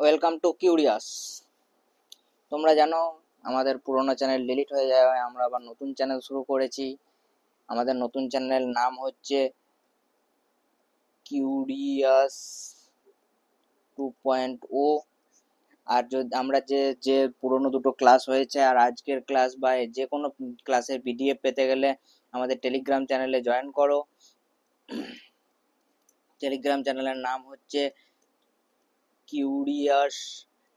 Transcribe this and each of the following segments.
Welcome to curious. তোমরা জানো আমাদের পুরোনো চ্যানেল ডিলিট হয়ে যাওয়ায় আমরা আবার নতুন চ্যানেল শুরু করেছি। আমাদের নতুন চ্যানেল নাম হচ্ছে কিউরিয়াস 2.0। আর যদি আমরা যে যে পুরোনো দুটো ক্লাস হয়েছে আর আজকের ক্লাস বা যে কোনো ক্লাসের পিডিএফ পেতে গেলে আমাদের টেলিগ্রাম চ্যানেলে জয়েন করো। টেলিগ্রাম চ্যানেলের নাম হচ্ছে কিউরিয়াস।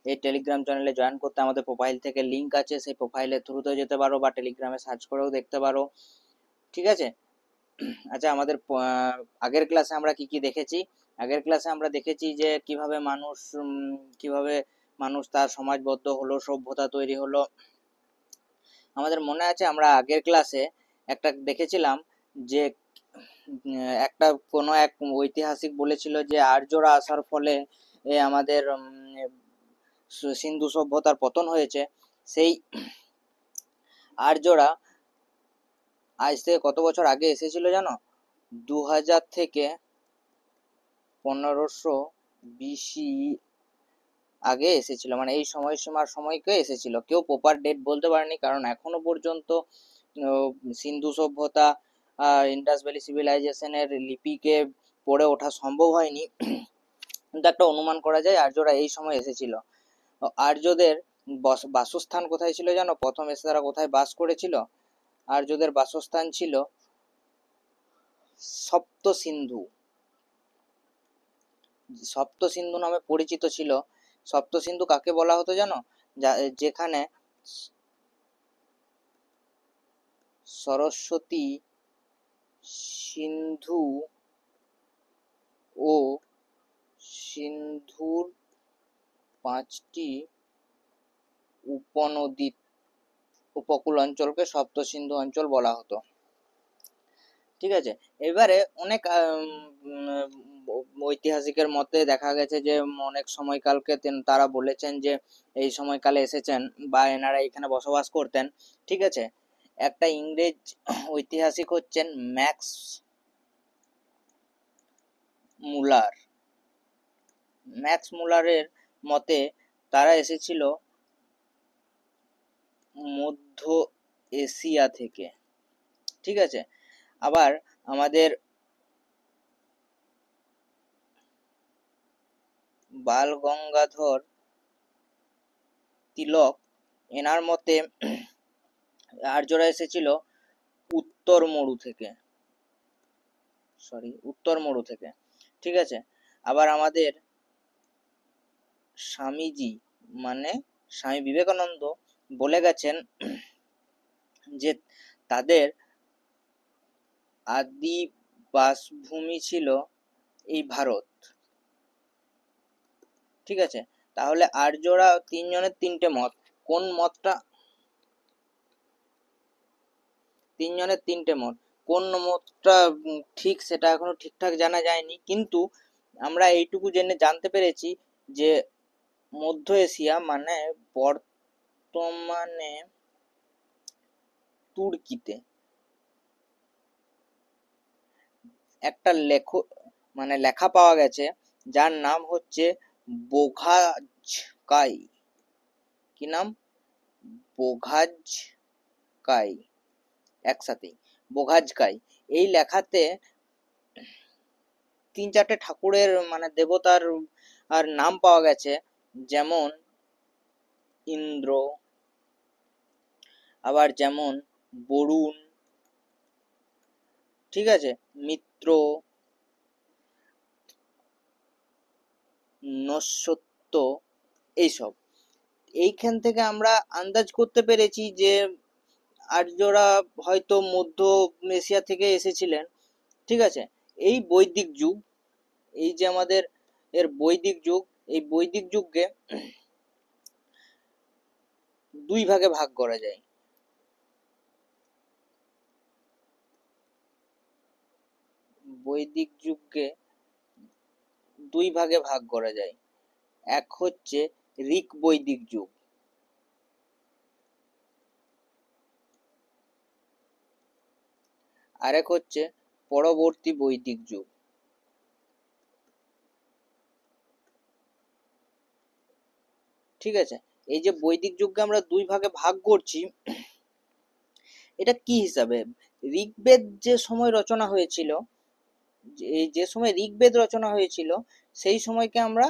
এই টেলিগ্রাম চ্যানেলে জয়েন করতে আমাদের প্রোফাইল থেকে লিংক আছে, সেই প্রোফাইলের থ্রুতে যেতে পারো বা টেলিগ্রামে সার্চ করেও দেখতে পারো। ঠিক আছে। আচ্ছা, আমাদের আগের ক্লাসে আমরা কি কি দেখেছি? আগের ক্লাসে আমরা দেখেছি যে কিভাবে মানুষ তার সমাজবদ্ধ হলো, সভ্যতা তৈরি হলো। আমাদের মনে আছে আমরা আগের ক্লাসে একটা দেখেছিলাম যে একটা কোনো এক ঐতিহাসিক বলেছিল যে আর্যরা আসার ফলে আমাদের সিন্ধু সভ্যতার পতন হয়েছে। সেই আর্যরা আজ থেকে কত বছর আগে এসেছিল জানো? 2000 থেকে 1500 বিসি আগে এসেছিল, মানে এই সময়সীমার সময়কে এসেছিল। কেউ প্রপার ডেট বলতে পারেনি, কারণ এখনো পর্যন্ত সিন্ধু সভ্যতা ইন্ডাস ভ্যালি সিভিলাইজেশনের লিপিকে পড়ে ওঠা সম্ভব হয়নি, কিন্তু একটা অনুমান করা যায় আর্যরা এই সময় এসেছিল। আর্যদের বাসস্থান কোথায় ছিল জানো? প্রথম এসে তারা কোথায় বাস করেছিল? আর্যদের বাসস্থান ছিল সপ্ত সিন্ধু। সপ্ত সিন্ধু নামে পরিচিত ছিল। সপ্ত সিন্ধু কাকে বলা হতো জানো? যেখানে সরস্বতী, সিন্ধু ও সিন্ধুর 5টি উপনদী উপকূল অঞ্চলকে সপ্ত সিন্ধু অঞ্চল বলা হতো। ঠিক আছে। এবারে অনেক ঐতিহাসিকের মতে দেখা গেছে যে অনেক সময়কালকে তারা বলেছেন যে এই সময়কালে এসেছেন বা এনারা এখানে বসবাস করতেন। ঠিক আছে। একটা ইংরেজ ঐতিহাসিক হচ্ছেন ম্যাক্স মুলার। ম্যাক্স মুলারের মতে তারা এসেছিল মধ্য এশিয়া থেকে। ঠিক আছে। আবার আমাদের বাল গঙ্গাধর তিলক, এনার মতে আর্যরা এসেছিল উত্তর মরু থেকে। ঠিক আছে। আবার আমাদের স্বামীজি মানে স্বামী বিবেকানন্দ বলে গেছেন যে তাদের আদি বাসভূমি ছিল এই ভারত। ঠিক আছে। তাহলে আর্যরা তিনজনের তিনটে মত। কোন মতটা? তিনজনের তিনটে মত। কোন মতটা ঠিক সেটা এখনো ঠিকঠাক জানা যায়নি, কিন্তু আমরা এইটুকু জানতে পেরেছি যে মধ্য এশিয়া মানে বর্তমানে তুর্কিতে একটা লেখা পাওয়া গেছে যার নাম হচ্ছে বোঘাজকাই। কি নাম? বোঘাজকাই। একসাথেই বোঘাজকাই। এই লেখাতে 3-4টে ঠাকুরের মানে দেবতার আর নাম পাওয়া গেছে, যেমন ইন্দ্র, আবার যেমন বরুণ, ঠিক আছে, মিত্র, নশ্বত্য, এইসব। এইখান থেকে আমরা আন্দাজ করতে পেরেছি যে আর্যরা হয়তো মধ্য এশিয়া থেকে এসেছিলেন। ঠিক আছে। এই বৈদিক যুগ, এই যে আমাদের বৈদিক যুগ, এই বৈদিক যুগকে দুই ভাগে ভাগ করা যায়। বৈদিক যুগকে দুই ভাগে ভাগ করা যায়। এক হচ্ছে ঋক বৈদিক যুগ, আরেক হচ্ছে পরবর্তী বৈদিক যুগ। ঠিক আছে, এই যে বৈদিক যুগকে আমরা দুই ভাগে ভাগ করছি, এটা কি হিসাবে? ঋগ্বেদ যে সময় রচনা হয়েছিল, যে সময় ঋগ্বেদ রচনা হয়েছিল সেই সময়কে আমরা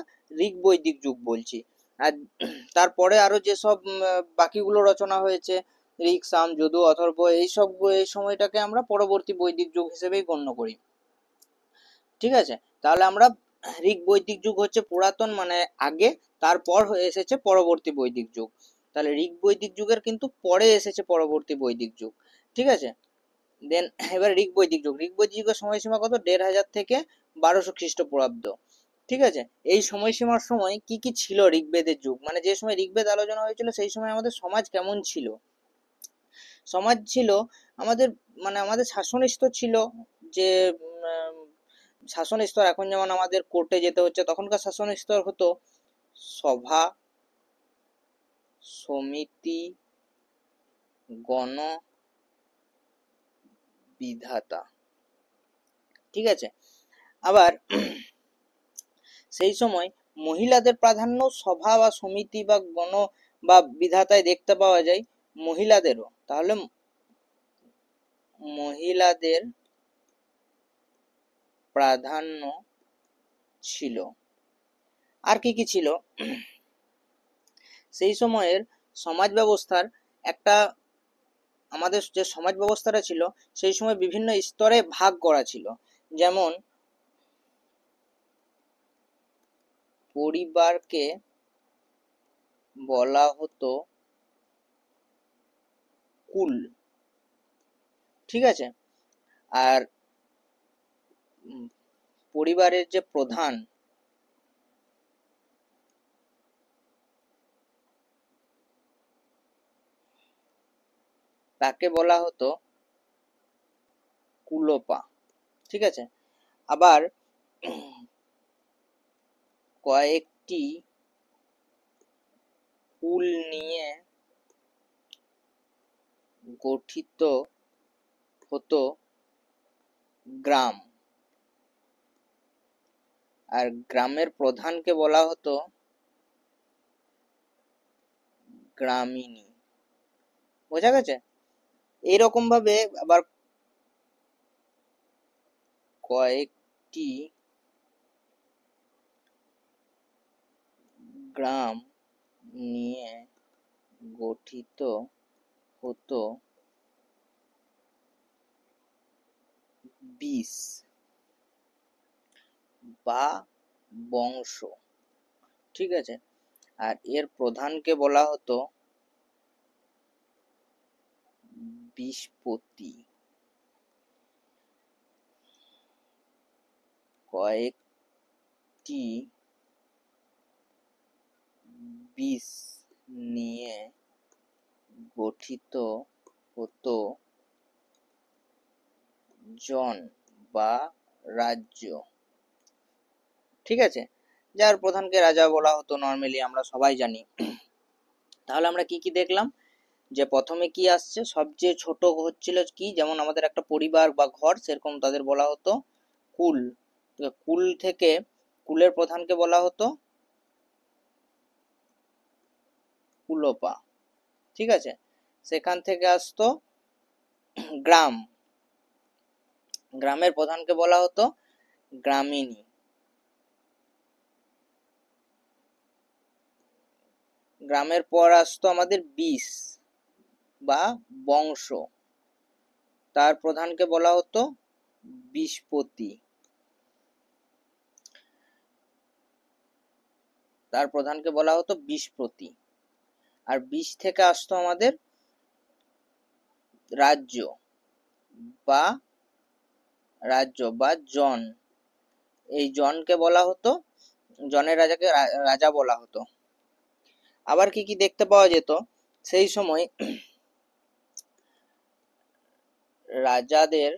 ঋগ বৈদিক যুগ বলছি। আর তারপরে আরো যেসব বাকিগুলো রচনা হয়েছে, ঋক, সাম, যদু, অথর্ব, এইসব এই সময়টাকে আমরা পরবর্তী বৈদিক যুগ হিসেবেই গণ্য করি। ঠিক আছে, তাহলে আমরা ঋগ বৈদিক যুগ হচ্ছে পুরাতন, মানে আগে, তারপর এসেছে পরবর্তী বৈদিক যুগ। তাহলে ঋগ বৈদিক যুগের কিন্তু পরে এসেছে পরবর্তী বৈদিক যুগ। ঠিক আছে, দেন এবার ঋগ বৈদিক যুগ। ঋগ বৈদিক যুগের সময়সীমা কত? 1500 থেকে 1200 খ্রিস্টপূর্বাব্দ। ঠিক আছে, এই সময়সীমার সময় কি কি ছিল ঋগ্বেদের যুগ, মানে যে সময় ঋগ্বেদ আলোচনা হয়েছিল সেই সময় আমাদের সমাজ কেমন ছিল? সমাজ ছিল আমাদের, মানে আমাদের শাসন স্তর ছিল, যে শাসন স্তর এখন যেমন আমাদের কোর্টে যেতে হচ্ছে, তখনকার শাসন স্তর হতো সভা, সমিতি, গণ, বিধাতা। ঠিক আছে, আবার সেই সময় মহিলাদের প্রাধান্য সভা বা সমিতি বা গণ বা বিধাতায় দেখতে পাওয়া যায়, মহিলাদেরও। তাহলে মহিলাদের প্রাধান্য ছিল। আর কি কি ছিল? সেই সময়ের সমাজ ব্যবস্থার একটা, আমাদের যে সমাজ ব্যবস্থাটা ছিল সেই সময় বিভিন্ন স্তরে ভাগ করা ছিল। যেমন পরিবারকে বলা হতো কুল। ঠিক আছে, আর পরিবারের যে প্রধান, তাকে বলা হতো কুলোপা। ঠিক আছে, আবার কয়েকটি কুল নিয়ে গঠিত হতো গ্রাম, আর গ্রামের প্রধানকে বলা হতো গ্রামিনী। বোঝা গেছে? এইরকম ভাবে আবার কয়েকটি গ্রাম নিয়ে গঠিত হতো 20 বা বংশ। ঠিক আছে, আর এর প্রধানকে বলা হতো বিশপতি। কয়েকটি বিষ নিয়ে গঠিত হতো জন বা রাজ্য। ঠিক আছে, যার প্রধানকে রাজা বলা হতো, নর্মালি আমরা সবাই জানি। তাহলে আমরা কি কি দেখলাম? যে প্রথমে কি আসছে, সবচেয়ে ছোট হচ্ছিল কি, যেমন আমাদের একটা পরিবার বা ঘর, সেরকম তাদের বলা হতো কুল। কুল থেকে কুলের প্রধানকে বলা হতো কুলোপা। ঠিক আছে, সেখান থেকে আসতো গ্রাম, গ্রামের প্রধানকে বলা হতো গ্রামিনী। গ্রামের পর আসতো আমাদের বিষ বা বংশ, তার প্রধানকে বলা হতো বিশপতি। তার প্রধানকে বলা হতো বিশপতি। আর বিষ থেকে আসতো আমাদের রাজ্য বা জন। এই জনকে বলা হতো, জনের রাজাকে রাজা বলা হতো। আবার কি কি দেখতে পাওয়া যেত সেই সময়? রাজাদের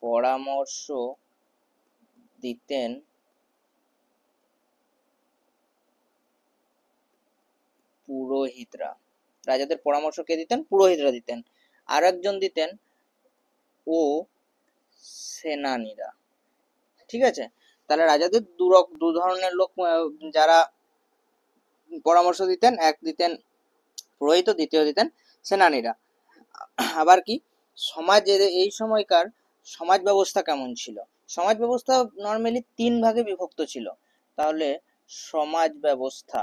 পরামর্শ দিতেন পুরোহিতরা। রাজাদের পরামর্শ কে দিতেন? পুরোহিতরা দিতেন। আর একজন দিতেন ও সেনানীরা। ঠিক আছে, তাহলে রাজাদের দু ধরনের লোক, যারা পরামর্শ দিতেন, এক দিতেন পুরোহিত, দ্বিতীয় দিতেন সেনানীরা। আবার কি সমাজের এই সময়কার সমাজ ব্যবস্থা কেমন ছিল? সমাজ ব্যবস্থা নর্মালি 3 ভাগে বিভক্ত ছিল। তাহলে সমাজ ব্যবস্থা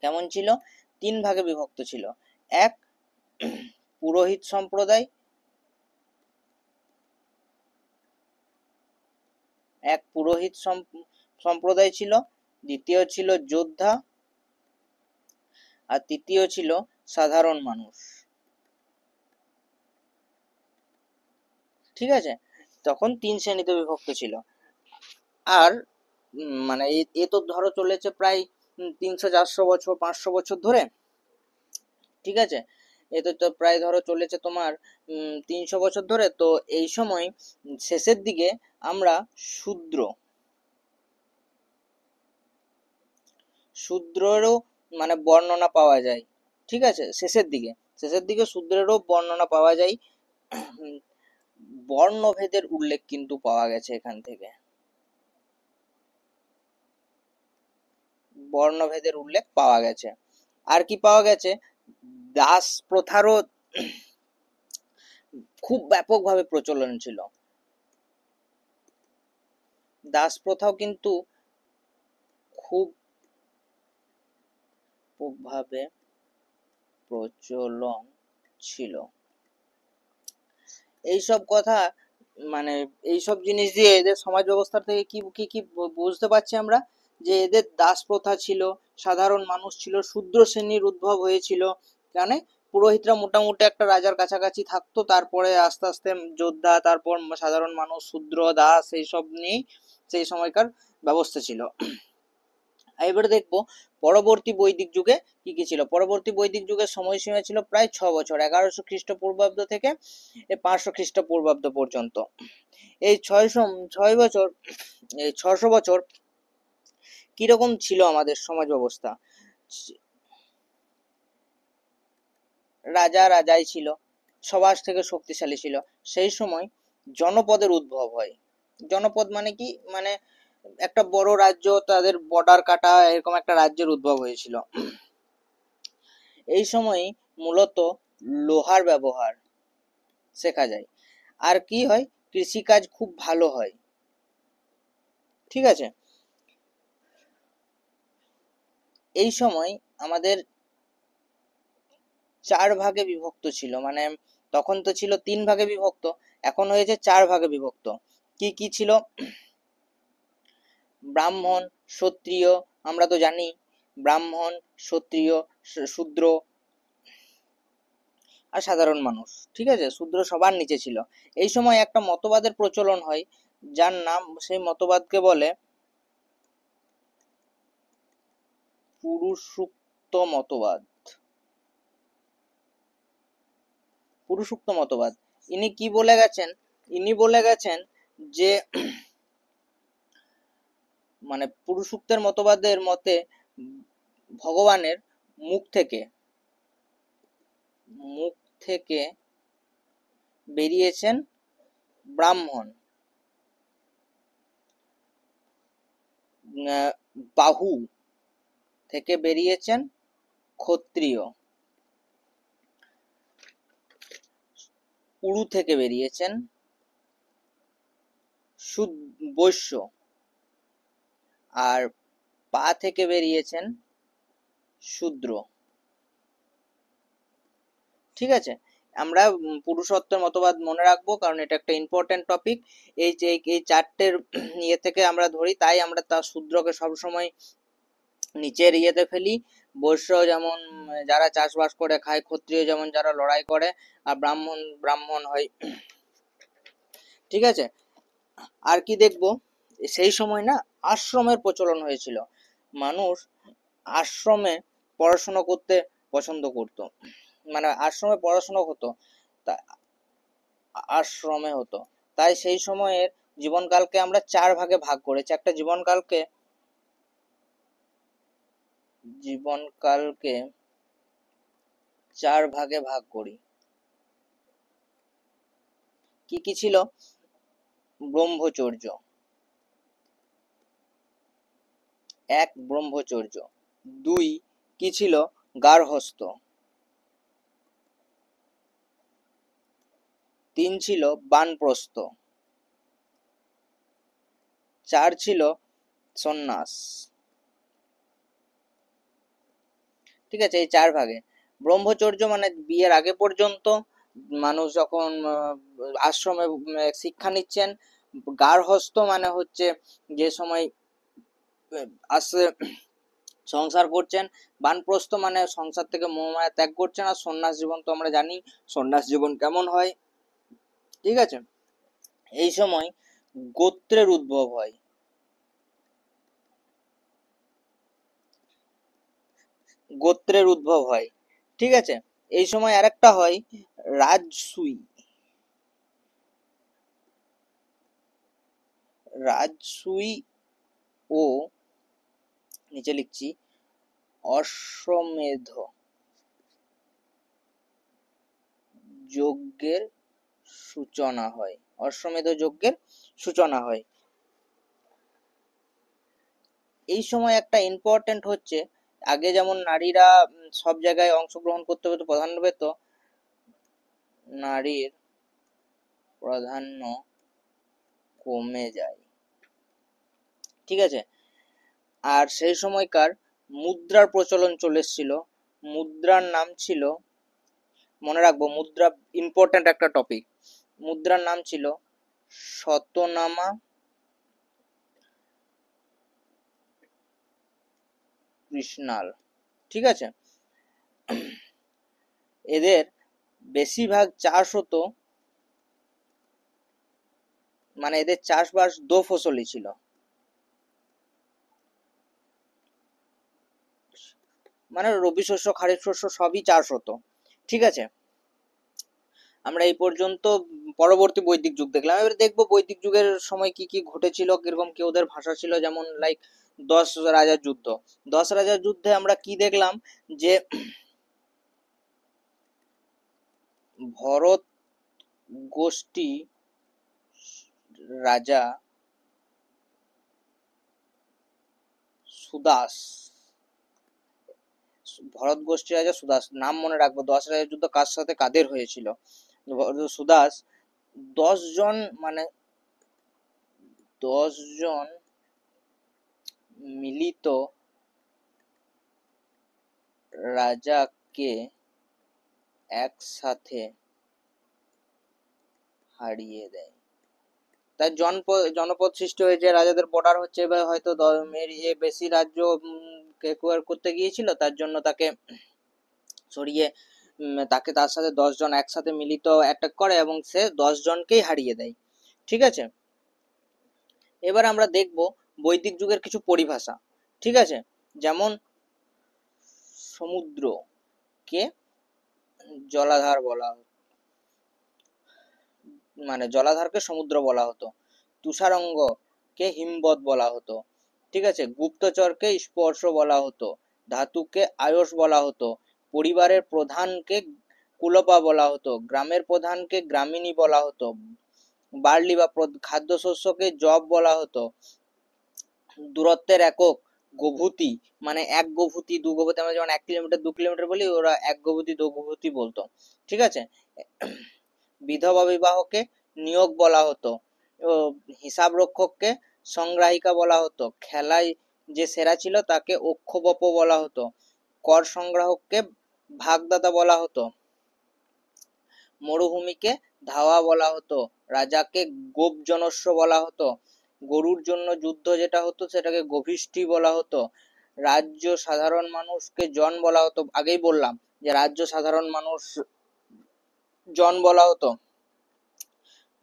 কেমন ছিল? 3 ভাগে বিভক্ত ছিল। এক, পুরোহিত সম্প্রদায়, সম্প্রদায় ছিল, দ্বিতীয় ছিল যোদ্ধা, আর তৃতীয় ছিল সাধারণ মানুষ। ঠিক আছে, তখন 3 শ্রেণীতে বিভক্ত ছিল। আর মানে এ তো ধরো চলেছে প্রায় 300-400 বছর, 500 বছর ধরে। ঠিক আছে, এ তো প্রায় ধরো চলেছে তোমার 300 বছর ধরে। তো এই সময় শেষের দিকে আমরা শূদ্রেরও মানে বর্ণনা পাওয়া যায়। ঠিক আছে, শেষের দিকে শূদ্রেরও বর্ণনা পাওয়া যায়। বর্ণভেদের উল্লেখ কিন্তু পাওয়া গেছে এখান থেকে, বর্ণভেদের উল্লেখ পাওয়া গেছে। আর কি পাওয়া গেছে? দাস প্রথারও খুব ব্যাপকভাবে প্রচলন ছিল। দাস প্রথাও কিন্তু খুব ভাবে প্রচলন ছিল। এইসব কথা মানে এইসব জিনিস দিয়ে এদের সমাজ ব্যবস্থা থেকে কি কি কি বুঝতে পারছি আমরা, যে এদের দাস প্রথা ছিল, সাধারণ মানুষ ছিল, শূদ্র শ্রেণীর উদ্ভব হয়েছিল। মানে পুরোহিতরা মোটামুটি একটা রাজার কাছাকাছি থাকতো, তারপরে আস্তে আস্তে যোদ্ধা, তারপর সাধারণ মানুষ, শূদ্র, দাস, এইসব নিয়েই সেই সময়কার ব্যবস্থা ছিল। এবারে দেখবো পরবর্তী বৈদিক যুগে কি কি ছিল। পরবর্তী বৈদিক যুগের সময়সীমা ছিল প্রায় 6 বছর, 1100 খ্রিস্টপূর্বাব্দ থেকে 500 খ্রিস্টপূর্বাব্দ পর্যন্ত। এই 600 বছর কিরকম ছিল আমাদের সমাজ ব্যবস্থা? রাজা রাজাই ছিল, সবার থেকে শক্তিশালী ছিল। সেই সময় জনপদের উদ্ভব হয়। জনপদ মানে কি? মানে একটা বড় রাজ্য, তাদের বর্ডার কাটা এরকম একটা রাজ্যের উদ্ভব হয়েছিল। এই সময় মূলত লোহার ব্যবহার শেখা যায়। আর কি হয়? কৃষিকাজ খুব ভালো হয়। ঠিক আছে, এই সময় আমাদের 4 ভাগে বিভক্ত ছিল। মানে তখন তো ছিল 3 ভাগে বিভক্ত, এখন হয়েছে 4 ভাগে বিভক্ত। কি কি ছিল? ব্রাহ্মণ, ক্ষত্রিয়, আমরা তো জানি ব্রাহ্মণ, ক্ষত্রিয়, শূদ্র আর সাধারণ মানুষ। ঠিক আছে, শূদ্র সবার নিচে ছিল। এই সময় একটা মতবাদের প্রচলন হয়, যার নাম, সেই মতবাদকে বলে পুরুষোক্ত মতবাদ। পুরুষোক্ত মতবাদ। ইনি কি বলে গেছেন? ইনি বলে গেছেন যে মানে পুরুষোক্তের মতবাদের মতে ভগবানের মুখ থেকে বেরিয়েছেন ব্রাহ্মণ, বাহু থেকে বেরিয়েছেন ক্ষত্রিয়, উরু থেকে বেরিয়েছেন বৈশ্য, আর পা থেকে বেরিয়েছেন শূদ্র। ঠিক আছে, আমরা পুরুষত্বের মতবাদ মনে রাখবো, কারণ এটা একটা ইম্পর্টেন্ট টপিক। এই যে এই চারটের ইয়ে থেকে আমরা ধরি, তাই আমরা তার শূদ্রকে সবসময় নিচের ইয়েতে ফেলি। বৈশ্য যেমন যারা চাষবাস করে খায়, ক্ষত্রিয় যেমন যারা লড়াই করে, আর ব্রাহ্মণ ব্রাহ্মণ হয়। ঠিক আছে, আর কি দেখবো? সেই সময় না আশ্রমের প্রচলন হয়েছিল। মানুষ আশ্রমে পড়াশোনা করতে পছন্দ করত। মানে আশ্রমে পড়াশোনা হতো, তা আশ্রমে হতো। তাই সেই সময়ের জীবনকালকে আমরা 4 ভাগে ভাগ করেছি। একটা জীবনকালকে 4 ভাগে ভাগ করি। কি কি ছিল? ব্রহ্মচর্য, 1 ব্রহ্মচর্য, 2 কি ছিল? গার্হস্থ্য। 3 ছিল বানপ্রস্থ। 4 ছিল সন্ন্যাস। ঠিক আছে, এই 4 ভাগে। ব্রহ্মচর্য মানে বিয়ের আগে পর্যন্ত মানুষ যখন আশ্রমে শিক্ষা নিচ্ছেন। গার্হস্থ্য মানে হচ্ছে যে সময় আসে সংসার করছেন। বানপ্রস্থ মানে সংসার থেকে মোহমায়া ত্যাগ করছেন। আর সন্ন্যাস জীবন তো আমরা জানি সন্ন্যাস জীবন কেমন হয়। ঠিক আছে, এই সময় গোত্রের উদ্ভব হয়। গোত্রের উদ্ভব হয়। ঠিক আছে, এই সময় আরেকটা হয় রাজসুই। রাজসুই ও নিচে লিখছি অশ্বমেধ যজ্ঞের সূচনা হয়। অশ্বমেধ যজ্ঞের সূচনা হয়। এই সময় একটা ইম্পর্টেন্ট হচ্ছে, আগে যেমন নারীরা সব জায়গায় অংশগ্রহণ করতে পেত, প্রাধান্য পেত, নারীর প্রাধান্য কমে যায়। ঠিক আছে, আর সেই সময়কার মুদ্রার প্রচলন চলে এসেছিল। মুদ্রার নাম ছিল, মনে রাখবো মুদ্রা ইম্পর্টেন্ট একটা টপিক, মুদ্রার নাম ছিল শতনামা কৃষ্ণাল। ঠিক আছে, এদের বেশিরভাগ চাষ হতো, মানে এদের চাষবাস দো ফসলি ছিল। মানে রবি শস্য খারিফ শস্য সবই চাষ হতো। ঠিক আছে, আমরা এই পর্যন্ত পরবর্তী বৈদিক যুগ দেখলাম। এবার দেখবো বৈদিক যুগের সময় কি কি ঘটেছিল, কিরকম কি ওদের ভাষা ছিল। যেমন লাইক 10 রাজার যুদ্ধ। 10 রাজার যুদ্ধে আমরা কি দেখলাম, যে ভরত গোষ্ঠী রাজা সুদাস, ভরত গোষ্ঠী রাজা সুদাস, নাম মনে রাখবো। 10 রাজার যুদ্ধ কার সাথে কাদের হয়েছিল? সুদাস 10 জন, মানে 10 জন মিলিত রাজাকে একসাথে হারিয়ে দেয়। তার জনপদ সৃষ্টি হয়েছে, রাজাদের বর্ডার হচ্ছে। এবার হয়তো বেশি রাজ্য কেকুয়ার করতে গিয়েছিল, তার জন্য তাকে সরিয়ে তাকে তার সাথে 10 জন একসাথে মিলিত অ্যাটাক করে এবং সে 10 জনকেই হারিয়ে দেয়। ঠিক আছে, এবার আমরা দেখব বৈদিক যুগের কিছু পরিভাষা। ঠিক আছে, যেমন সমুদ্রকে জলাধার বলা, মানে জলাধারকে সমুদ্র বলা হতো। তুষারঙ্গকে হিমবৎ বলা হতো। ঠিক আছে, গুপ্তচরকে স্পর্শ বলা হতো। ধাতুকে আয়স বলা হতো। পরিবারের প্রধানকে কুলপা বলা হতো। গ্রামের প্রধানকে গ্রামিণী বলা হতো। বার্লি বা খাদ্যশস্যকে জব বলা হতো। দূরত্বের একক গোভূতি, মানে 1 গোভূতি 2 গোভূতি, আমরা যেমন 1 কিলোমিটার 2 কিলোমিটার বলি, ওরা 1 গোভূতি 2 গোভূতি বলতো। ঠিক আছে, বিধবা বিবাহকে নিয়োগ বলা হতো। ও হিসাব রক্ষককে সংগ্রাহিকা বলা হতো। খেলায় যে সেরা ছিল তাকে অক্ষবপ বলা হতো। কর সংগ্রাহককে ভাগদাতা বলা হতো। মরুভূমিকে ধাওয়া বলা হতো। রাজাকে গোপজনস্য বলা হতো। গরুর জন্য যুদ্ধ যেটা হতো সেটাকে গোভিষ্ঠী বলা হতো। রাজ্য সাধারণ মানুষকে জন বলা হতো। আগেই বললাম যে রাজ্য সাধারণ মানুষ জন বলা হতো।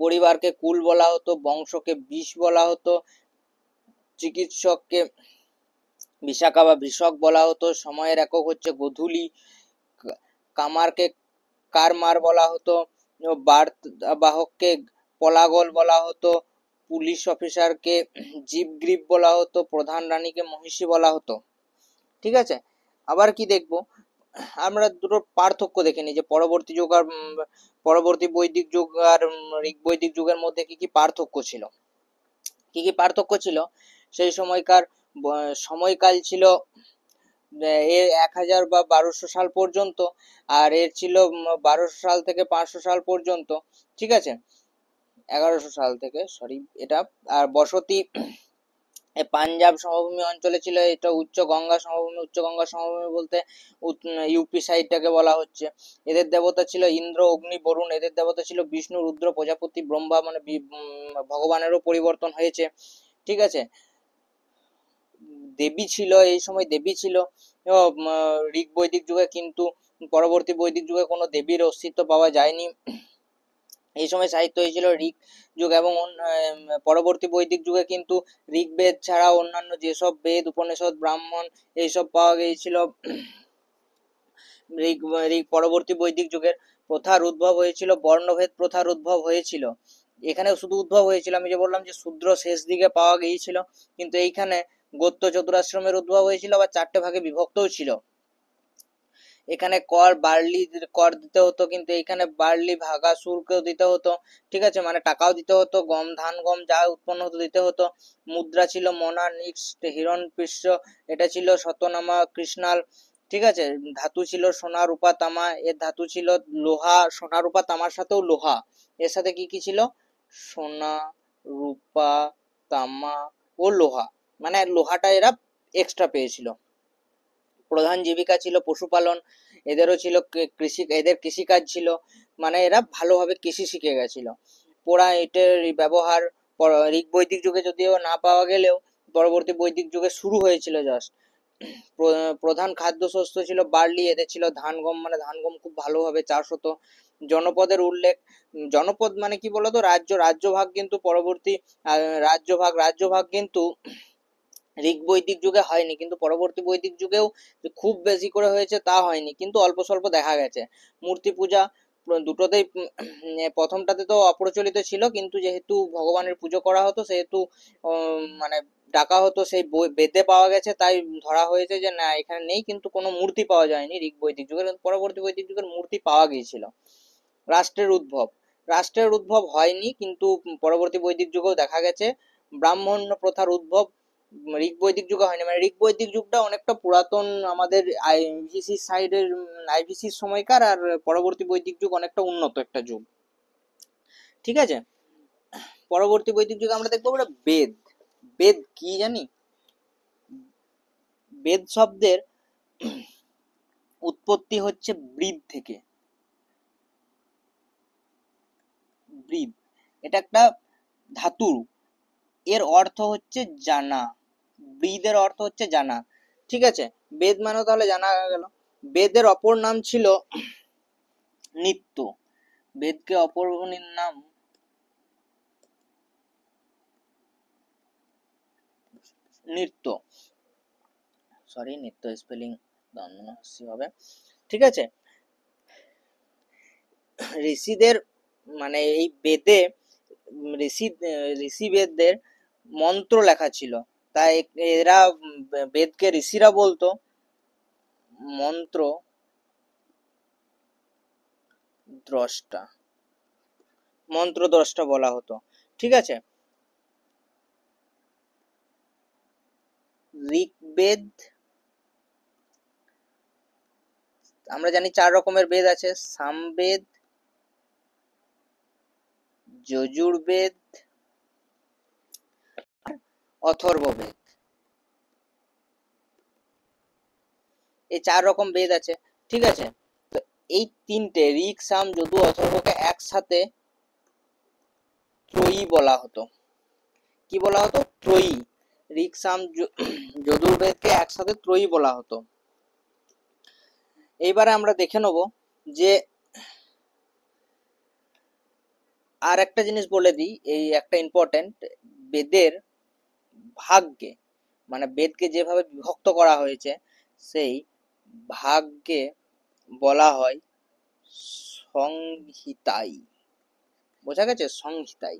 পরিবারকে কুল বলা হতো। বংশকে বিষ বলা হতো। চিকিৎসককে বিশাখা বা বৃষক বলা হতো। সময়ের একক হচ্ছে গোধূলি। কামারকে কারমার বলা হতো। বার্তাবাহককে পলাগল বলা হতো। পুলিশ অফিসারকে জীবগ্রীব বলা হতো। প্রধান রানীকে মহিষী বলা হতো। ঠিক আছে, আবার কি দেখবো, আমরা দুটো পার্থক্য দেখে নিই, যে পরবর্তী যুগ আর পরবর্তী বৈদিক যুগ আর ঋগ বৈদিক যুগের মধ্যে কি কি পার্থক্য ছিল। কি কি পার্থক্য ছিল, সেই সময়কার সময়কাল ছিল এর 1000 বা 1200 সাল পর্যন্ত, আর এর ছিল 1200 সাল থেকে 500 সাল পর্যন্ত, ঠিক আছে, 1100 সাল থেকে, সরি এটা। আর বসতি পাঞ্জাব সমভূমি অঞ্চলে ছিল, এটা উচ্চ গঙ্গা সমভূমি। উচ্চ গঙ্গা সমভূমি বলতে ইউপি সাইডটাকে বলা হচ্ছে। এদের দেবতা ছিল ইন্দ্র, অগ্নি, বরুণ। এদের দেবতা ছিল বিষ্ণু, রুদ্র, প্রজাপতি, ব্রহ্মা, মানে ভগবানেরও পরিবর্তন হয়েছে, ঠিক আছে। দেবী ছিল, এই সময় দেবী ছিল ঋগ বৈদিক যুগে, কিন্তু পরবর্তী বৈদিক যুগে কোনো দেবীর অস্তিত্ব পাওয়া যায়নি। এই সময় সাহিত্য হয়েছিল ঋগ যুগ, এবং পরবর্তী বৈদিক যুগে কিন্তু ঋগ্বেদ ছাড়া অন্যান্য যেসব বেদ, উপনিষদ, ব্রাহ্মণ এইসব পাওয়া গিয়েছিল। ঋগ ঋগ পরবর্তী বৈদিক যুগের প্রথার উদ্ভব হয়েছিল, বর্ণভেদ প্রথার উদ্ভব হয়েছিল। এখানে শুধু উদ্ভব হয়েছিল, আমি যে বললাম যে শূদ্র শেষ দিকে পাওয়া গিয়েছিল, কিন্তু এইখানে গোত্র চতুরাশ্রমের উদ্ভব হয়েছিল, আবার 4টে ভাগে বিভক্তও ছিল। এখানে কর দিতে হতো, কিন্তু এখানে বার্লি ভাগা শুল্কও দিতে হতো, ঠিক আছে, মানে টাকাও দিতে হতো, ধান গম যা উৎপন্ন হতো দিতে হতো। মুদ্রা ছিল মনা, নিক্সট, হিরণ পিশ্র, এটা ছিল শতনামা, কৃষ্ণাল, ঠিক আছে। ধাতু ছিল সোনা, রূপা, তামা। এর ধাতু ছিল লোহা, সোনা, রূপা, তামার সাথেও লোহা। এর সাথে কি কি ছিল? সোনা, রূপা, তামা ও লোহা, মানে লোহাটা এরা এক্সট্রা পেয়েছিল। প্রধান জীবিকা ছিল পশুপালন। এদেরও ছিল কৃষি, এদের কৃষিকাজ ছিল, মানে এরা ভালোভাবে কৃষি শিখে গেছিল। পোড়া ইটের ব্যবহার ঋগ বৈদিক যুগে যদিও না পাওয়া গেলেও পরবর্তী বৈদিক যুগে শুরু হয়েছিল জাস্ট। প্রধান খাদ্যশস্য ছিল বার্লি, এদের ছিল ধান গম, মানে ধান গম খুব ভালোভাবে চাষ হতো। জনপদের উল্লেখ, জনপদ মানে কি বলতো, রাজ্যভাগ কিন্তু পরবর্তী রাজ্যভাগ কিন্তু ঋগ বৈদিক যুগে হয়নি, কিন্তু পরবর্তী বৈদিক যুগেও খুব বেশি করে হয়েছে তা হয়নি, কিন্তু অল্প স্বল্প দেখা গেছে। মূর্তি পূজা দুটোতেই প্রথমটাতে তো অপ্রচলিত ছিল, কিন্তু যেহেতু ভগবানের পুজো করা হতো সেহেতু মানে ডাকা হতো, সেই বেদে পাওয়া গেছে, তাই ধরা হয়েছে যে না এখানে নেই, কিন্তু কোনো মূর্তি পাওয়া যায়নি ঋগ বৈদিক যুগের। পরবর্তী বৈদিক যুগের মূর্তি পাওয়া গিয়েছিল। রাষ্ট্রের উদ্ভব হয়নি, কিন্তু পরবর্তী বৈদিক যুগেও দেখা গেছে। ব্রাহ্মণ্য প্রথার উদ্ভব ঋগ বৈদিক যুগে হয়নি, মানে ঋগ বৈদিক যুগটা অনেকটা পুরাতন আমাদের আইভিসি সাইডের, আইভিসির সময়কার, আর পরবর্তী বৈদিক যুগ অনেকটা উন্নত একটা যুগ, ঠিক আছে। পরবর্তী বৈদিক যুগে আমরা দেখবো আমরা বেদ। বেদ কি জানি? বেদ শব্দের উৎপত্তি হচ্ছে ব্রীদ থেকে। ব্রীদ, এটা একটা ধাতু, এর অর্থ হচ্ছে জানা। ব্রীদের অর্থ হচ্ছে জানা, ঠিক আছে। বেদ মানে তাহলে জানা গেল। বেদের অপর নাম ছিল নিত্য। বেদকে অপর নাম নৃত্য, সরি নিত্য স্পেলিং হবে, ঠিক আছে। ঋষিদের, মানে এই বেদে ঋষি বেদদের মন্ত্র লেখা ছিল, তাই এরা বেদকে ঋষিরা বলতো মন্ত্র দ্রষ্টা, মন্ত্র দ্রষ্টা বলা হতো, ঠিক আছে। ঋগ্বেদ আমরা জানি 4 রকমের বেদ আছে, সামবেদ, যজুর্বেদ, অথর্ববেদ। এই 4 রকম বেদ আছে, ঠিক আছে। তো এই তিনটে ঋক, সাম, যজু, অথর্বকে একসাথে ত্রয়ী বলা হতো। কি বলা হতো? ত্রয়ী। ঋক, সাম, যজুর্বেদকে একসাথে ত্রয়ী বলা হতো। এইবারে আমরা দেখে নেব যে আর একটা জিনিস বলে দিই, এই একটা ইম্পর্টেন্ট, বেদের ভাগকে, মানে বেদকে যেভাবে বিভক্ত করা হয়েছে সেই ভাগকে বলা হয় সংহিতাই। বোঝা গেছে? সংহিতাই।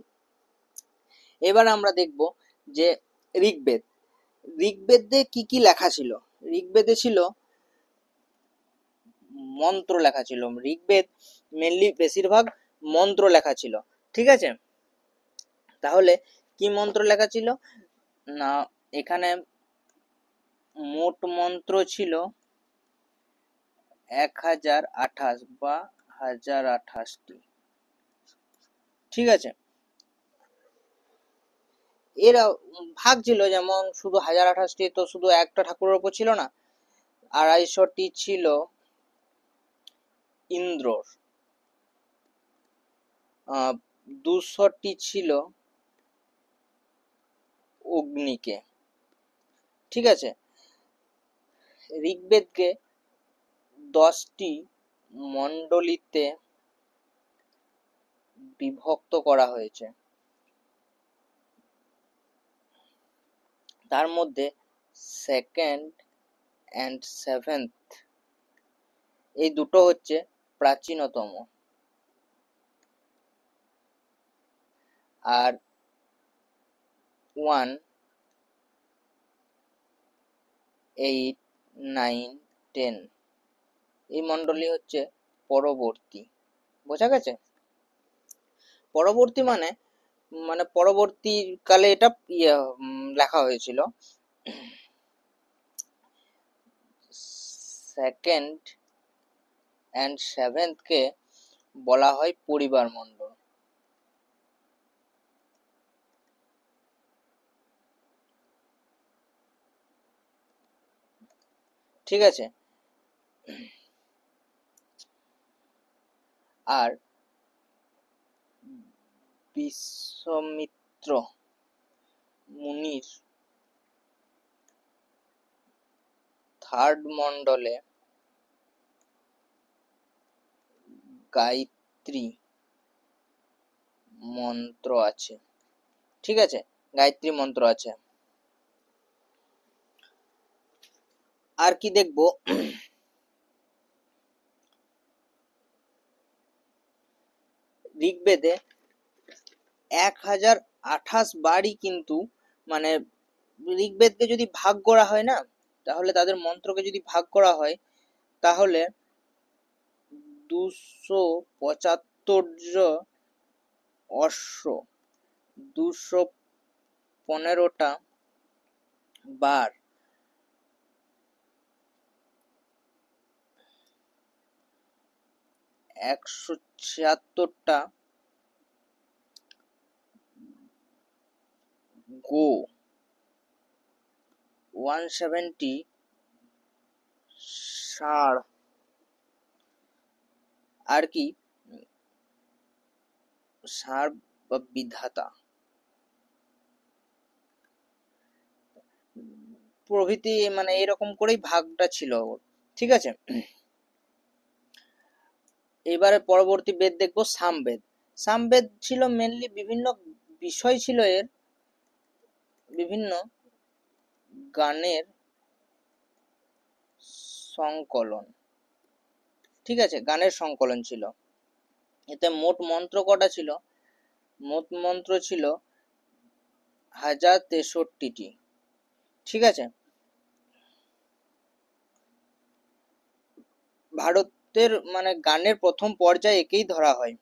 এবার আমরা দেখব যে ঋগ্বেদ, ঋগ্বেদে কি কি লেখা ছিল। ঋগ্বেদে ছিল মন্ত্র লেখা ছিল। ঋগ্বেদ মেনলি বেশিরভাগ মন্ত্র লেখা ছিল, ঠিক আছে। তাহলে কি মন্ত্র লেখা ছিল না, এখানে মোট মন্ত্র ছিল 1028 বা 1028টি। ঠিক আছে, এর ভাগ ছিল, যেমন শুধু 1028টি তো শুধু একটা ঠাকুরের উপর ছিল না, 250টি ছিল ইন্দ্রর, 200টি ছিল অগ্নিকে। ঠিক আছে, ঋগ্বেদকে 10টি মণ্ডলীতে বিভক্ত করা হয়েছে। তার মধ্যে সেকেন্ড অ্যান্ড সেভেন্থ এই দুটো হচ্ছে প্রাচীনতম, আর 1, 8, 9, 10 এই মণ্ডলী হচ্ছে পরবর্তী। বোঝা গেছে? পরবর্তী মানে মানে পরবর্তীকালে এটা লেখা হয়েছিল। সেকেন্ড অ্যান্ড সেভেন্থ কে বলা হয় পরিবার মণ্ডল। ঠিক আছে, আর বিশ্বমিত্র মুনির থার্ড মণ্ডলে গায়ত্রী মন্ত্র আছে। ঠিক আছে, গায়ত্রী মন্ত্র আছে। আর কি দেখবো, ঋগ্বেদে 1028 বারই কিন্তু, মানে ঋগ্বেদকে যদি ভাগ করা হয় না, তাহলে তাদের মন্ত্রকে যদি ভাগ করা হয়, তাহলে 275 অশ্ব, 215টা বার, 176টা গো, 170 ষাঁড়, আর কি ষাঁড় বা বিধাতা প্রভৃতি, মানে এরকম করেই ভাগটা ছিল। ঠিক আছে, এবারে পরবর্তী বেদ দেখবো সামবেদ। সামবেদ ছিল মেনলি বিভিন্ন বিষয় ছিল এর, বিভিন্ন গানের সংকলন। ঠিক আছে, গানের সংকলন ছিল। এতে মোট মন্ত্র কটা ছিল? মোট মন্ত্র ছিল 1063টি। ঠিক আছে, ভারতের মানে গানের প্রথম পর্যায়ে একেই ধরা হয়।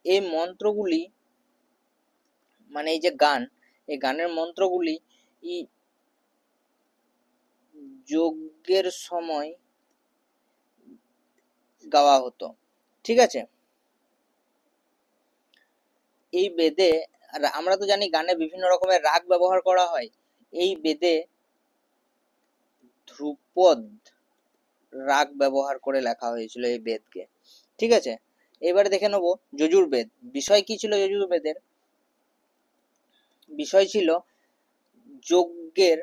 এই মন্ত্রগুলি, মানে এই যে গান, এই গানের মন্ত্রগুলি যজ্ঞের সময় গাওয়া হতো। ঠিক আছে, এই বেদে, আর আমরা তো জানি গানে বিভিন্ন রকমের রাগ ব্যবহার করা হয়, এই বেদে ধ্রুপদ রাগ ব্যবহার করে লেখা হয়েছিল এই বেদকে। ঠিক আছে, এবারে দেখে নেব যজুর্বেদ। বিষয় কি ছিল যজুর্বেদের? বিষয় ছিল যজ্ঞের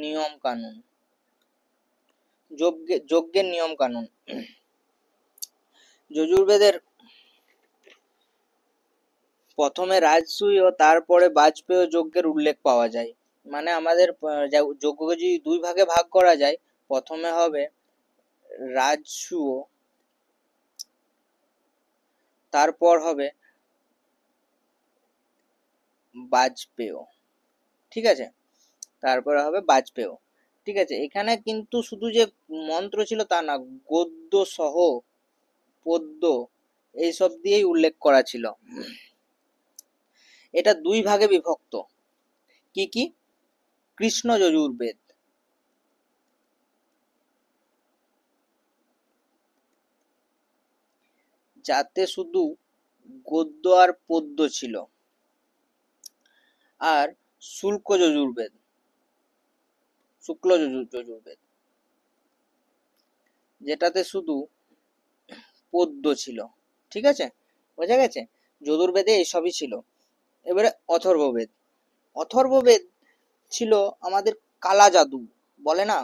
নিয়ম কানুন। যজ্ঞের নিয়ম কানুন। যজুর্বেদের প্রথমে রাজসূয় ও তারপরে বাজপেয় যজ্ঞের উল্লেখ পাওয়া যায়। মানে আমাদের যজ্ঞকে যদি দুই ভাগে ভাগ করা যায়, প্রথমে হবে রাজসূয়, তারপর হবে বাজপেয়। ঠিক আছে, তারপরে হবে বাজপেয়। ঠিক আছে, এখানে কিন্তু শুধু যে মন্ত্র ছিল তা না, গদ্য সহ পদ্য এইসব দিয়েই উল্লেখ করা ছিল। এটা দুই ভাগে বিভক্ত। কি কি? কৃষ্ণ যজুর্বেদ, যাতে শুধু গদ্য আর পদ্য ছিল, আর শুল্ক যজুর্বেদ, শুক্ল যজুর্বেদ, যেটাতে শুধু পদ্য ছিল। ঠিক আছে, বোঝা গেছে? যজুর্বেদে এসবই ছিল। এবারে অথর্ববেদ। অথর্ববেদ ছিল আমাদের কালা জাদু, বলে না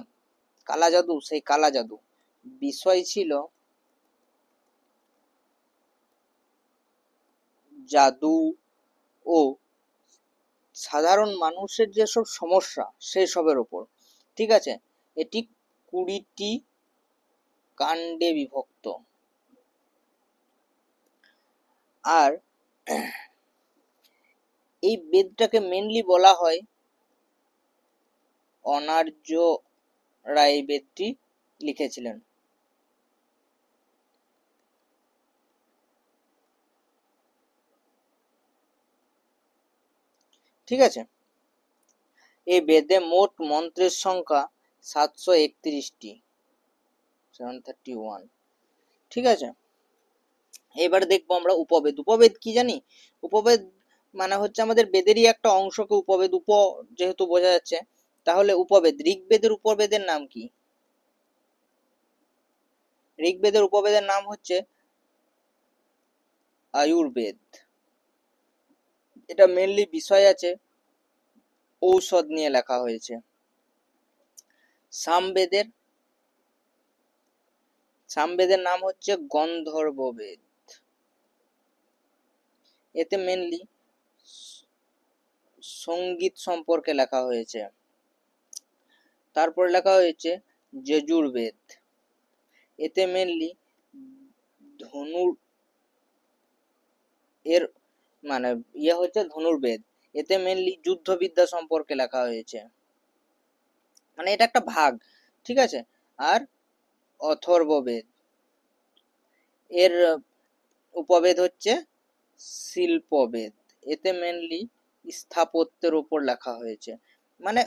কালা জাদু, সেই কালা জাদু। বিষয় ছিল জাদু ও সাধারণ মানুষের যেসব সমস্যা সেই সবের ওপর। ঠিক আছে, এটি 20টি কাণ্ডে বিভক্ত। আর এই বেদটাকে মেনলি বলা হয় অনার্য রায় বেদটি লিখেছিলেন। ঠিক আছে, এই বেদে মোট মন্ত্রের সংখ্যা 731টি, 731। ঠিক আছে, এবার দেখবো আমরা উপবেদ। উপবেদ কি জানি? উপবেদ মানে হচ্ছে আমাদের বেদেরই একটা অংশকে উপবেদ, উপ যেহেতু বোঝা যাচ্ছে, তাহলে উপবেদ। ঋগ্বেদের উপবেদের নাম কি? ঋগ্বেদের উপবেদের নাম হচ্ছে আয়ুর্বেদ। এটা মেনলি বিষয় আছে ঔষধ নিয়ে লেখা হয়েছে। সামবেদের, সামবেদের নাম হচ্ছে গন্ধর্ববেদ। এতে মেনলি সঙ্গীত সম্পর্কে লেখা হয়েছে। তারপরে লেখা হয়েছে যজুর্বেদ। এতে মেনলি ধনুর এর মানে হচ্ছে ধনুর্বেদ। এতে মেনলি যুদ্ধবিদ্যা সম্পর্কে লেখা হয়েছে, মানে এটা একটা ভাগ। ঠিক আছে, আর অথর্ববেদ, এর উপবেদ হচ্ছে শিল্পবেদ। এতে মেনলি স্থাপত্যের উপর লেখা হয়েছে। মানে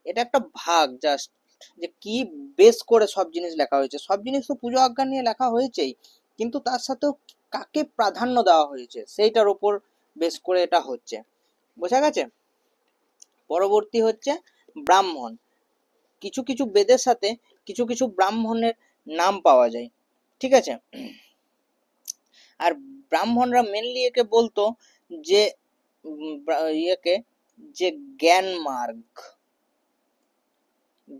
এটা একটা ভাগ জাস্ট, যে কি বেস করে সব জিনিস লেখা হয়েছে। সব জিনিস তো পুজো আজ্ঞা নিয়ে লেখা হয়েছেই, কিন্তু তার সাথেও কাকে প্রাধান্য দেওয়া হয়েছে সেইটার উপর বেস করে এটা হচ্ছে। বোঝা গেছে? পরবর্তী হচ্ছে ব্রাহ্মণ। কিছু কিছু বেদের সাথে কিছু কিছু ব্রাহ্মণের নাম পাওয়া যায়। ঠিক আছে, আর ব্রাহ্মণরা মেনলি একে বলতো যে ইয়েকে যে জ্ঞান মার্গ,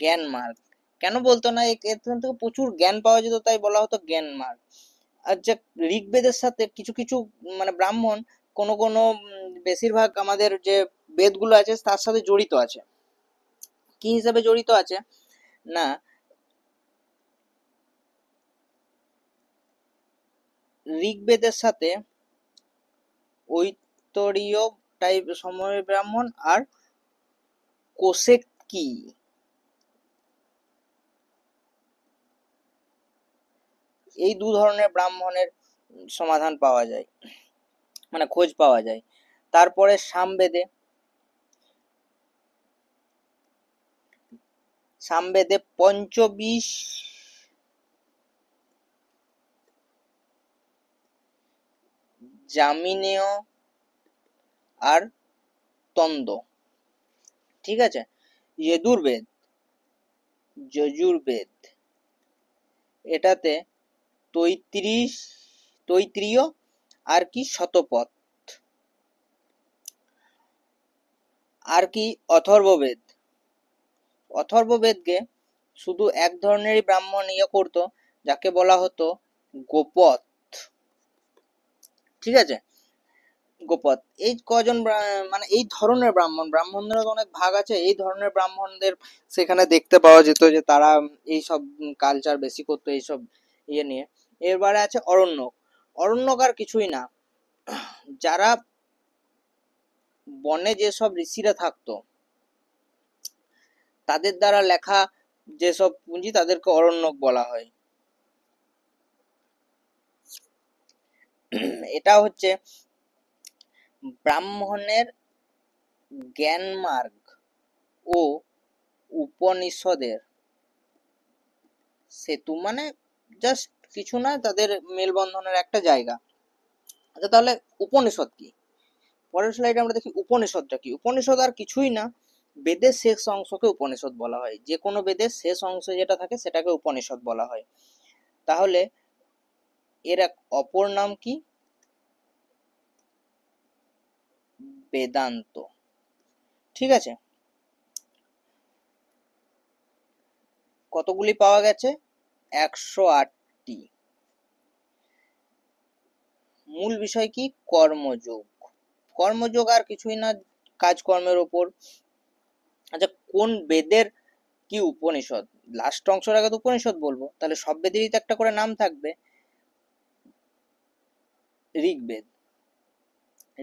জ্ঞান মার্গ। কেন বলতো না? এর থেকে প্রচুর জ্ঞান পাওয়া যেত, তাই বলা হতো জ্ঞান মার্গ। আর যে ঋগ্বেদের সাথে কিছু কিছু মানে ব্রাহ্মণ কোনো কোনো বেশিরভাগ আমাদের যে বেদগুলো আছে তার সাথে জড়িত আছে। কি হিসাবে জড়িত আছে না, ঋগ্বেদের সাথে ঐতরীয় টাইপ সময়ের ব্রাহ্মণ আর কোসেকি, এই দু ধরনের ব্রাহ্মণের সমাধান পাওয়া যায়, মানে খোঁজ পাওয়া যায়। তারপরে সামবেদে, সামবেদে পঞ্চবিশ, জামিনেয় আর তন্দ। ঠিক আছে, যজুর্বেদ, যজুর্বেদ এটাতে তৈত্রীয় আর কি শতপথ, আর কি অথর্ববেদ। অথর্ববেদকে শুধু এক ধরনেরই ব্রাহ্মণ করতো, যাকে বলা হতো গোপত। ঠিক আছে, গোপত। এই কজন মানে এই ধরনের ব্রাহ্মণ, ব্রাহ্মণদের অনেক ভাগ আছে, এই ধরনের ব্রাহ্মণদের সেখানে দেখতে পাওয়া যেত যে তারা এই সব কালচার বেশি করতো, এইসব নিয়ে। এরবারে আছে অরণ্যক। অরণ্যক আর কিছুই না, যারা বনে যেসব ঋষিরা থাকতো তাদের দ্বারা লেখা যেসব পুঁজি তাদেরকে অরণ্যক বলা হয়। এটা হচ্ছে ব্রাহ্মণের জ্ঞানমার্গ ও উপনিষদের সেতু, মানে জাস্ট কিছু না, তাদের মেলবন্ধনের একটা জায়গা। আচ্ছা, তাহলে উপনিষদ কি? পরের স্লাইডে আমরা দেখি উপনিষদটা কি। উপনিষদ আর কিছুই না, বেদের শেষ অংশকে উপনিষদ বলা হয়। যে কোনো বেদের শেষ অংশ যেটা থাকে সেটাকে উপনিষদ বলা হয়। তাহলে এর এক অপর নাম কি? বেদান্ত। ঠিক আছে, কতগুলি পাওয়া গেছে? 108টি। মূল বিষয় কি? কর্মযোগ। কর্মযোগ আর কিছুই না, কাজকর্মের ওপর। আচ্ছা, কোন বেদের কি উপনিষদ? লাস্ট অংশের আগে তো উপনিষদ বলবো, তাহলে সব বেদেরই তো একটা করে নাম থাকবে। ঋগ্বেদ।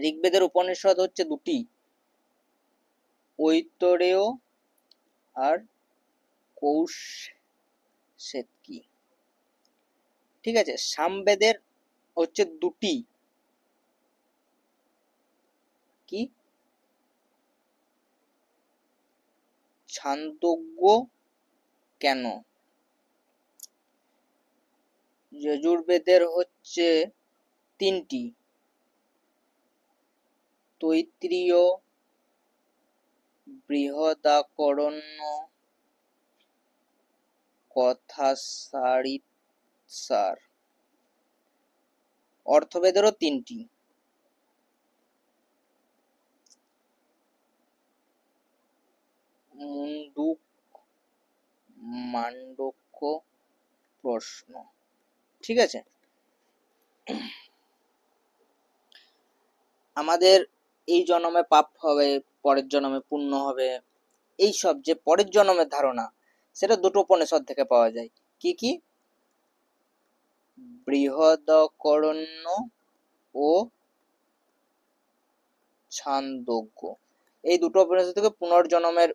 ঋগ্বেদের উপনিষদ হচ্ছে দুটি, ঐতরেয় আর কৌশিতকি। ঠিক আছে, সামবেদের হচ্ছে দুটি, কি? ছান্দোগ্য, কেন? যজুর্বেদের হচ্ছে তিনটি, তৈত্রীয়, বৃহদারণ্য, কথাসারিৎসার। অর্থবেদেরও তিনটি, মুন্ডুক, মান্ডক্য, প্রশ্ন। ঠিক আছে, আমাদের এই জন্মে পাপ হবে, পরের জন্মে পুণ্য হবে, এই সব যে পরের জন্মের ধারণা, সেটা দুটো উপনিষদ থেকে পাওয়া যায়। কি কি? বৃহদারণ্য ও ছান্দোগ্য। এই দুটো উপনিষদ থেকে পুনর্জন্মের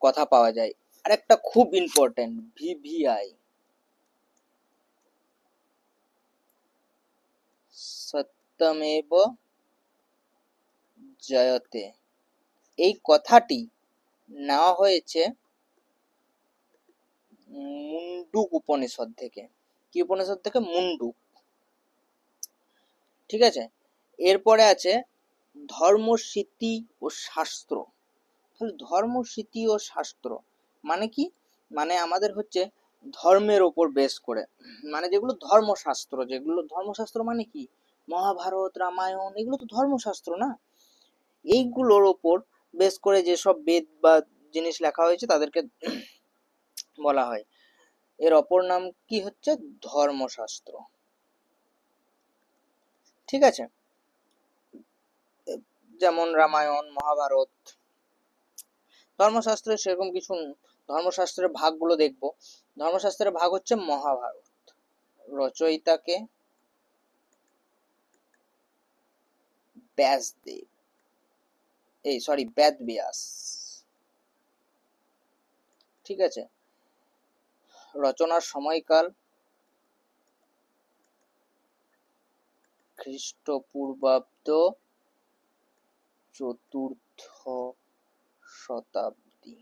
কথা পাওয়া যায়। আরেকটা খুব ইম্পর্টেন্ট, ভিভিআই, সত্যমেব জয়তে। এই কথাটি নেওয়া হয়েছে মুন্ডুক উপনিষদ থেকে। কি উপনিষদ থেকে? মুন্ডুক। ঠিক আছে, এরপরে আছে ধর্মস্মৃতি ও শাস্ত্র। তাহলে ধর্মস্মৃতি ও শাস্ত্র মানে কি? মানে আমাদের হচ্ছে ধর্মের ওপর বেস করে, মানে যেগুলো ধর্মশাস্ত্র, যেগুলো ধর্মশাস্ত্র মানে কি? মহাভারত, রামায়ণ, এগুলো তো ধর্মশাস্ত্র না? এইগুলোর ওপর বেস করে যেসব বেদ বা জিনিস লেখা হয়েছে তাদেরকে বলা হয়। এর অপর নাম কি হচ্ছে? ধর্মশাস্ত্র। ঠিক আছে, যেমন রামায়ণ, মহাভারত। ধর্মশাস্ত্রের সেরকম কিছু, ধর্মশাস্ত্রের ভাগগুলো দেখবো। ধর্মশাস্ত্রের ভাগ হচ্ছে মহাভারত, রচয়িতাকে ব্যাসদেব, বেদব্যাস। ঠিক আছে, রচনার সময়কাল খ্রিস্টপূর্বাব্দ 4th শতাব্দী।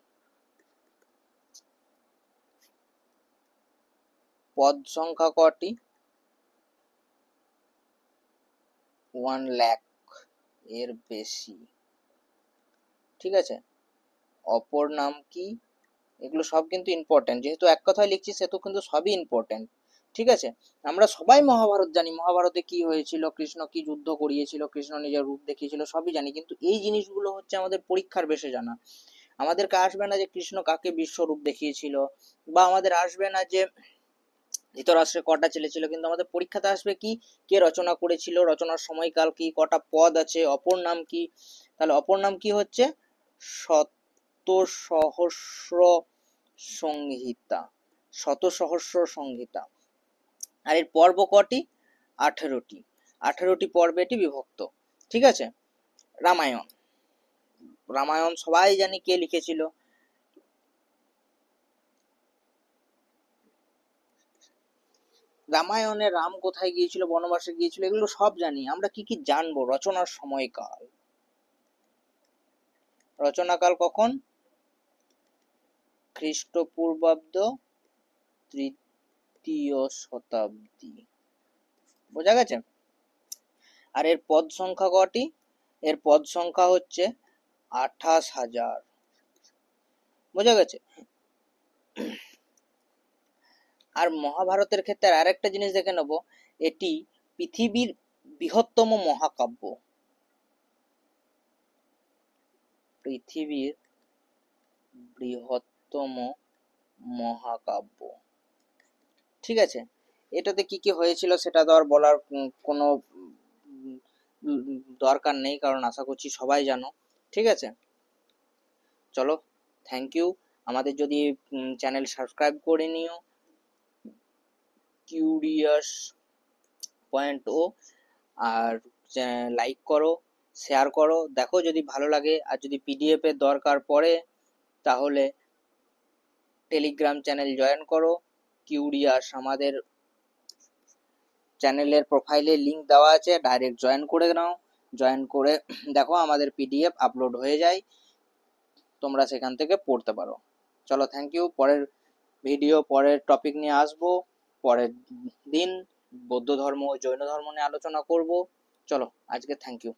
পদ সংখ্যা কটি? 1 লাখ এর বেশি। ঠিক আছে, অপর নাম কি? এগুলো সব কিন্তু ইম্পর্টেন্ট, যেহেতু এক কথায় লিখছি সেহেতু কিন্তু সবই ইম্পর্টেন্ট। ঠিক আছে, আমরা সবাই মহাভারত জানি, মহাভারতে কি হয়েছিল, কৃষ্ণ কি যুদ্ধ করিয়েছিল, কৃষ্ণ নিজের রূপ দেখিয়েছিল, সবই জানি, কিন্তু এই জিনিসগুলো হচ্ছে আমাদের পরীক্ষার বেশে জানা। আমাদেরকে আসবে না যে কৃষ্ণ কাকে বিশ্বরূপ দেখিয়েছিল, বা আমাদের আসবে না যে ধৃতরাষ্ট্রে কটা ছেলে ছিল, কিন্তু আমাদের পরীক্ষাতে আসবে কি? কে রচনা করেছিল, রচনার সময়কাল কি, কটা পদ আছে, অপর নাম কি। তাহলে অপর নাম কি হচ্ছে? শতসহস্র সংহিতা। শতসহস্র সংহিতা। আর এর পর্ব কটি? 18টি। 18টি পর্বে এটি বিভক্ত। ঠিক আছে, রামায়ণ। রামায়ণ সবাই জানি কে লিখেছিল? রামায়ণে রাম কোথায় গিয়েছিল, বনবাসে গিয়েছিল, এগুলো সব জানি। আমরা কি কি জানবো? রচনার সময়কাল, রচনাকাল কখন? খ্রিস্টপূর্বাব্দ 3য় শতাব্দী। বোঝা গেছে? আর এর পদ সংখ্যা কটি? এর পদ সংখ্যা হচ্ছে 28,000। বোঝা গেছে? আর মহাভারতের ক্ষেত্রে আরেকটা জিনিস দেখে নেব, এটি পৃথিবীর বৃহত্তম মহাকাব্য। পৃথিবীর বৃহত্তম মহাকাব্য। ঠিক আছে, এটাতে কি কি হয়েছিল সেটা তো আর বলার কোনো দরকার নেই, কারণ আশা করছি সবাই জানো। ঠিক আছে, চলো, থ্যাংক ইউ। আমাদের যদি চ্যানেল সাবস্ক্রাইব করে নিও, কিউরিয়াস পয়েন্ট ও, আর লাইক করো, শেয়ার করো, দেখো যদি ভালো লাগে। আর যদি পিডিএফ এর দরকার পড়ে তাহলে টেলিগ্রাম চ্যানেল জয়েন করো, কিউরিয়াস। আমাদের চ্যানেলের প্রোফাইলে লিংক দেওয়া আছে, ডাইরেক্ট জয়েন করে নাও। জয়েন করে দেখো আমাদের পিডিএফ আপলোড হয়ে যায়, তোমরা সেখান থেকে পড়তে পারো। চলো, থ্যাংক ইউ। পরের ভিডিও, পরের টপিক নিয়ে আসবো পরের দিন। বৌদ্ধ ধর্ম ও জৈন ধর্ম নিয়ে আলোচনা করব। চলো, আজকে থ্যাংক ইউ।